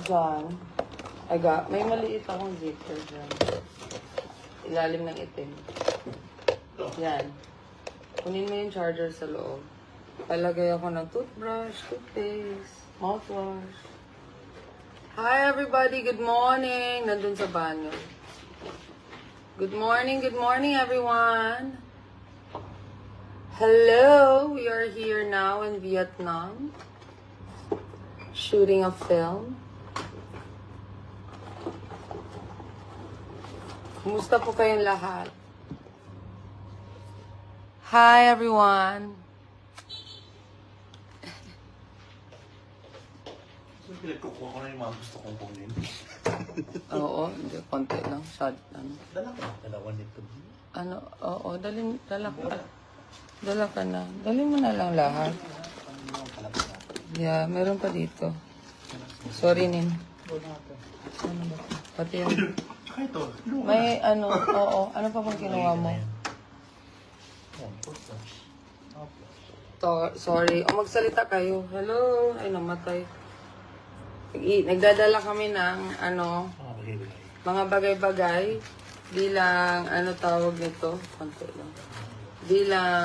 Diyan. May maliit akong zipper dyan. Ilalim ng itim. Yan. Kunin mo yung charger sa loob. Palagay ako ng toothbrush, toothpaste, mouthwash. Hi everybody, good morning! Nandun sa banyo. Good morning everyone! Hello! We are here now in Vietnam. Shooting a film. Kumusta po kayong lahat? Hi everyone! Pinagkukuha ko na yung mga gusto kong kunin. Oo, hindi, konti lang. Shot, ano. Dala ka. Dalawa nito. Ano, oo, dala ka. Dala ka na. Dali mo na lang lahat. Yeah, meron pa dito. Sorry, Nin. Ano ba? Pati yung... Tsaka ito. May ano, oo. Ano pa bang kinuha mo? Sorry. O, magsalita kayo. Hello? Ay, namatay. Nagdadala kami ng, ano, mga bagay-bagay bilang, ano tawag nito? Konti lang. Bilang